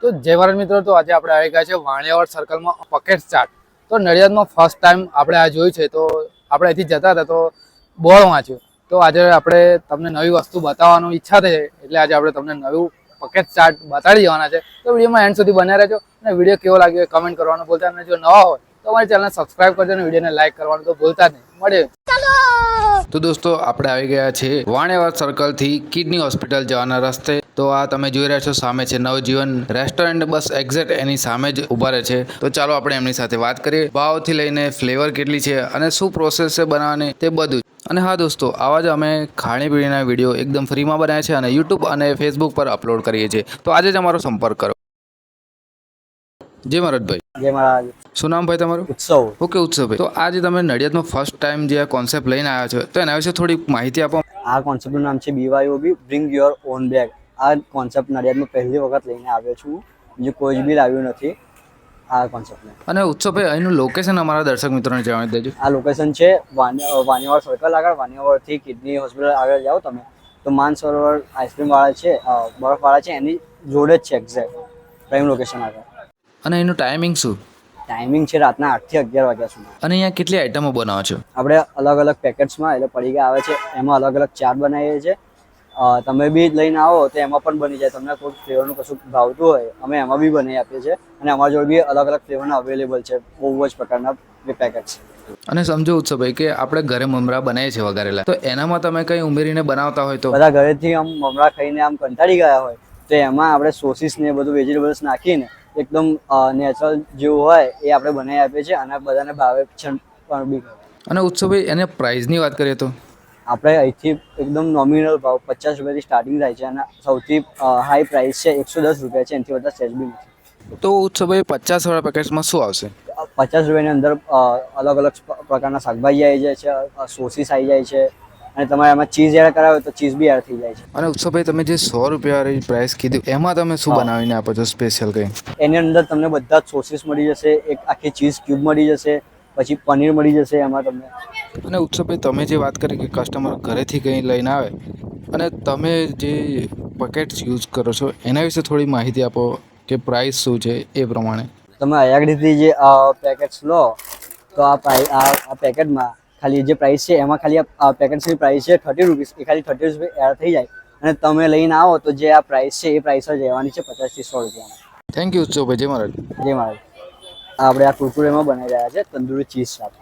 તો જય ભારત મિત્રો, તો આજે આપણે આવી ગયા છે વાણિયાવાડ સર્કલમાં પકેટ ચાટ. તો નડિયાદમાં ફર્સ્ટ ટાઈમ આપણે આ જોયું છે. તો આપણે અહીંથી જતા હતા તો બોર્ડ વાંચ્યું. તો આજે આપણે તમને નવી વસ્તુ બતાવવાની ઈચ્છા થઈ, એટલે આજે આપણે તમને નવું પકેટ ચાટ બતાડી જવાના છે. તો વિડીયોમાં એન્ડ સુધી બન્યા રહેજો અને વિડીયો કેવો લાગ્યો કમેન્ટ કરવાનું ભૂલતા નહીં. જો નવા હોય તો અમારી ચેનલને સબસ્ક્રાઇબ કરજો અને વિડીયોને લાઈક કરવાનું તો ભૂલતા નહીં. મળીએ. તો દોસ્તો આપણે આવી ગયા છે વાણિયાવાડ સર્કલથી કિડની હોસ્પિટલ જવાના રસ્તે. તો આ તમે જોઈ રહ્યા છો સામે છે નવજીવન રેસ્ટોરન્ટ, બસ એક્ઝેક્ટ એની સામે જ ઊભા રહે છે. તો ચાલો આપણે એમની સાથે વાત કરીએ, ભાવથી લઈને ફ્લેવર કેટલી છે અને શું પ્રોસેસ છે બનાવવાની તે બધું જ. અને હા દોસ્તો, આવા જ અમે ખાણીપીણીના વિડીયો એકદમ ફ્રીમાં બનાવ્યા છે અને યુટ્યુબ અને ફેસબુક પર અપલોડ કરીએ છીએ. તો આજે જ અમારો સંપર્ક કરો. જય મહારાજભાઈ. જય મહારાજ. શું નામ ભાઈ તમારું? ઉત્સવ. ઓકે ઉત્સવભાઈ, તો આજે તમે નડિયાદમાં ફર્સ્ટ ટાઈમ જે કોન્સેપ્ટ લઈને આવ્યા છો, તો એના વિશે થોડી માહિતી આપો. આ કોન્સેપ્ટનું નામ છે BYOB, bring your own bag. આ કોન્સેપ્ટ નડિયાદમાં પહેલી વખત લઈને આવ્યો છું, બીજું કોઈ બી લાવ્યું નથી આ કોન્સેપ્ટને. અને ઉત્સવભાઈ, અહીંનું લોકેશન અમારા દર્શક મિત્રોને જણાવી દેજો. આ લોકેશન છે વાણિયાવાડ સર્કલ આગળ. વાણિયાવાડથી કિડની હોસ્પિટલ આગળ જાઓ તમે તો માનસરોવર આઈસ્ક્રીમ વાળા છે, બરફવાળા છે, એની જોડે જ છે એક્ઝેક્ટ પ્રાઇમ લોકેશન આગળ. અને એનું ટાઈમિંગ શું? ટાઈમિંગ છે રાતના 8 થી 11 વાગ્યા સુધી. અને અહીંયા કેટલી આઈટમો બનાવો છો? આપણે અલગ અલગ પેકેટ્સમાં એટલે પડીકા આવે છે, એમાં અલગ અલગ ચાટ બનાવીએ છીએ. તમે બી લઈને આવો તો એમાં પણ બની જાય. તમને કોઈ ફ્લેવરનું કશું ભાવતું હોય અમે એમાં બી બનાવી આપીએ છીએ. અને અમારા જોડે બી અલગ અલગ ફ્લેવરના અવેલેબલ છે, બહુ જ પ્રકારના પેકેટ્સ. અને સમજો ઉત્સવભાઈ કે આપણે ઘરે મમરા બનાવીએ છીએ વઘારેલા, તો એનામાં તમે કંઈ ઉમેરીને બનાવતા હોય તો? બધા ઘરેથી આમ મમરા ખાઈને આમ કંટાળી ગયા હોય તો એમાં આપણે સોસીસ ને બધું વેજીટેબલ્સ નાખીને એકદમ નેચરલ જેવું હોય એ આપણે બનાવી આપીએ છીએ અને બધાને ભાવે પણ બી. અને ઉત્સવભાઈ, એને પ્રાઇસની વાત કરીએ તો આપણે અહીંથી એકદમ નોમિનલ ભાવ 50 રૂપિયાથી સ્ટાર્ટિંગ થાય છે અને સૌથી હાઈ પ્રાઇસ છે 110 રૂપિયા છે, એનાથી વધારે સેજ બી નથી. તો ઉત્સવભાઈ 50 વાળા પેકેટ્સમાં શું આવશે? 50 રૂપિયાની અંદર અલગ અલગ પ્રકારના શાકભાજી આવી જાય છે, સોસીસ આવી જાય છે, અને તમારે એમાં ચીઝ એડ કરાવે તો ચીઝ બી એડ થઈ જાય છે. અને ઉત્સવભાઈ, તમે જે 100 રૂપિયા પ્રાઇસ કીધું એમાં તમે શું બનાવીને આપો છો સ્પેશિયલ કંઈ? એની અંદર તમને બધા જ સોસીસ મળી જશે, એક આખી ચીઝ ક્યુબ મળી જશે, પછી પનીર મળી જશે એમાં તમને. અને ઉત્સવભાઈ, તમે જે વાત કરી કે કસ્ટમર ઘરેથી કંઈ લઈને આવે અને તમે જે પેકેટ્સ યુઝ કરો છો એના વિશે થોડી માહિતી આપો કે પ્રાઇસ શું છે એ પ્રમાણે. તમે અહીંયાથી જે પેકેટ્સ લો તો આ પેકેટમાં ખાલી જે પ્રાઇસ છે એમાં ખાલી આ પેકેટ્સની પ્રાઇસ છે 30 રૂપીસ. એ ખાલી 30 રૂપિયા એડ થઈ જાય અને તમે લઈને આવો તો જે આ પ્રાઇસ છે એ પ્રાઇસ જ રહેવાની છે 50 થી 100 રૂપિયામાં. થેન્ક યુ ઉત્સવભાઈ. જય મહારાજ. જય મહારાજ. આપણે આ કુરકુરેમાં બનાવી રહ્યા છે તંદૂરી ચીઝ સાથે.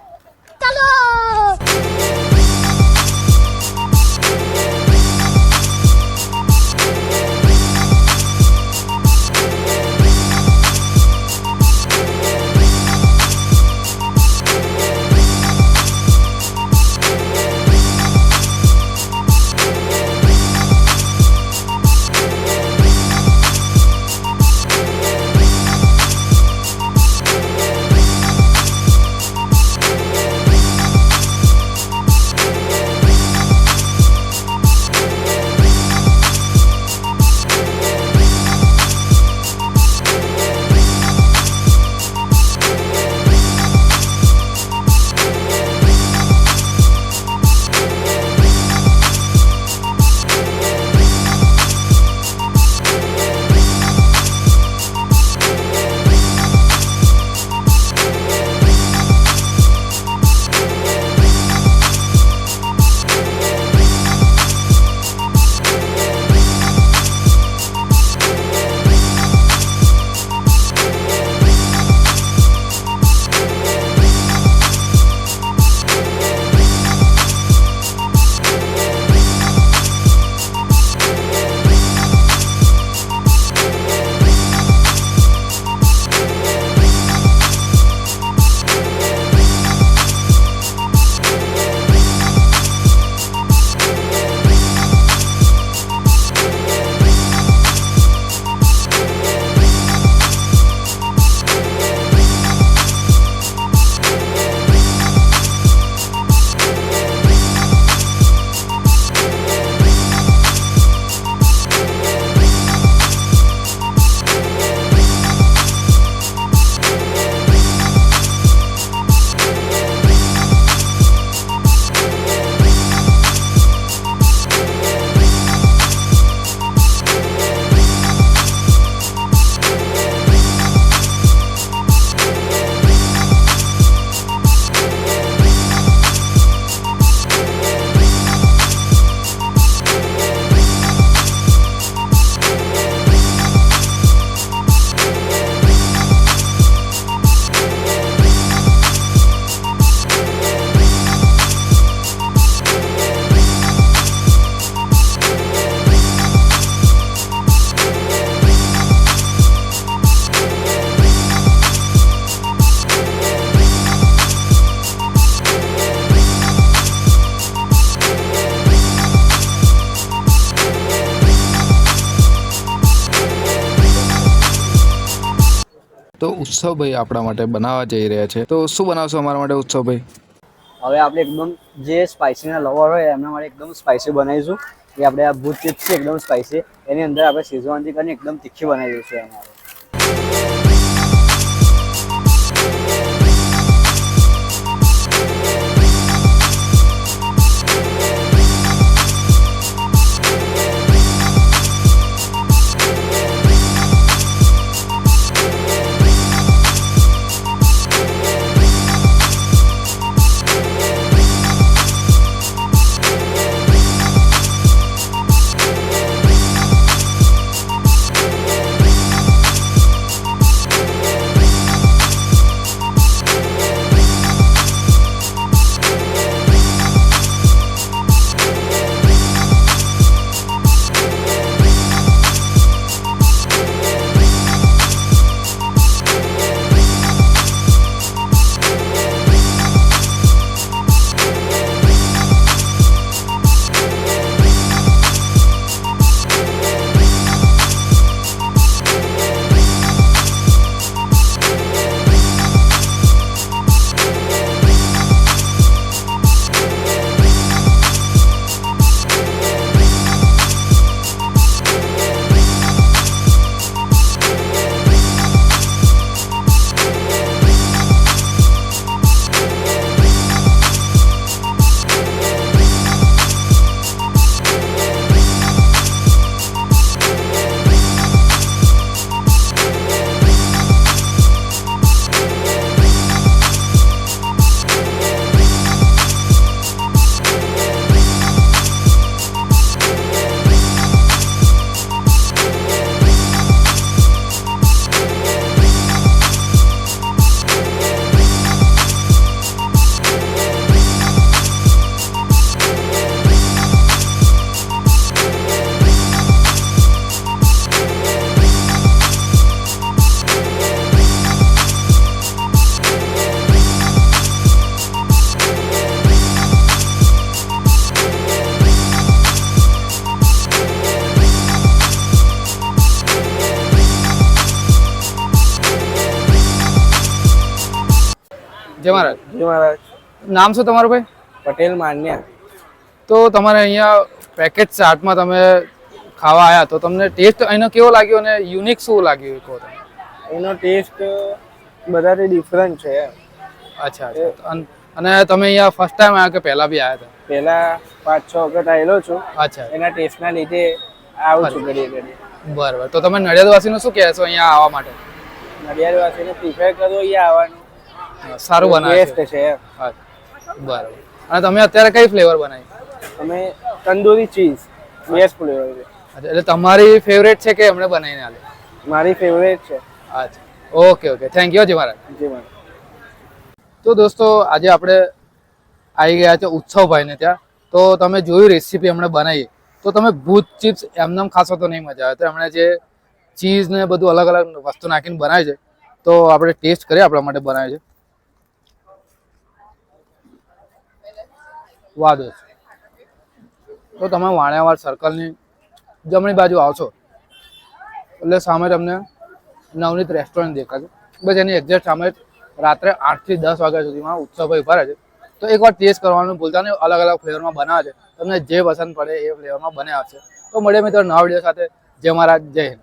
તો ઉત્સવભાઈ આપણા માટે બનાવવા જઈ રહ્યા છે, તો શું બનાવશો અમારા માટે ઉત્સવભાઈ? હવે આપણે એકદમ જે સ્પાઇસીના લવર હોય એમના માટે એકદમ સ્પાઇસી બનાવીશું. કે આપણે આ ભૂત ચિપ્સ છે એકદમ સ્પાઇસી, એની અંદર આપણે શેઝવાનથી કરીને એકદમ તીખી બનાવી દઈશું એમાં. જય મહારાજ. જી મહારાજ. નામ શું તમારું ભાઈ? પટેલ માન્યા. તો તમારે અહીંયા પેકેટ ચાટમાં તમે ખાવા આવ્યા તો તમને ટેસ્ટ અહીંનો કેવો લાગ્યો અને યુનિક શું લાગ્યું એ કહો તમે? એનો ટેસ્ટ બધાથી ડિફરન્ટ છે. અચ્છા અચ્છા. અને તમે અહીંયા ફર્સ્ટ ટાઈમ આવ્યા કે પહેલા બી આવ્યા હતા? પહેલા 5-6 વખત આવેલો છું. અચ્છા. એના ટેસ્ટના લીધે આવું છું ઘડીએ ઘડીએ. બરાબર. તો તમે નડિયાદવાસીનું શું કહેશો અહીંયા આવવા માટે? નડિયાદવાસીને પ્રિફર કરો અહીંયા આવવાનું. સારું બનાવે બેસ્ટ છે. બરાબર. અને તમે અત્યારે કઈ ફ્લેવર બનાવી? અમે તંદૂરી ચીઝ બેસ્ટ ફ્લેવર છે. અચ્છા, એટલે તમારી ફેવરેટ છે કે એમણે બનાવીને આલે? મારી ફેવરેટ છે. અચ્છા, ઓકે ઓકે, થેન્ક યુ. જી મહારાજ. જી મહારાજ. તો દોસ્તો આજે આપણે આવી ગયા છે ઉત્સવભાઈને ત્યાં. તો તમે જોયું રેસીપી એમણે બનાવી, તો તમે ભૂત ચિપ્સ એમને ખાશો તો નહીં મજા આવે. તો એમણે જે ચીઝ ને બધું અલગ અલગ વસ્તુ નાખીને બનાવે છે, તો આપણે ટેસ્ટ કરીએ. આપણા માટે બનાવે છે. વાહ દોસ્ત. તો તમે વાણિયાવાડ સર્કલની જમણી બાજુ આવશો એટલે સામે તમને નવનીત રેસ્ટોરન્ટ દેખાશે. બસ એની એક્ઝેક્ટ સામે રાત્રે 8 થી 10 વાગ્યા સુધીમાં ઉત્સવભાઈ ઉભા રહે છે. તો એકવાર ટેસ્ટ કરવાનું ભૂલતા નહીં. અલગ અલગ ફ્લેવરમાં બનાવે છે, તમને જે પસંદ પડે એ ફ્લેવરમાં બને આવશે. તો મળીએ મિત્રો નવા વિડીયો સાથે. જય મહારાજ, જય હિન્દ.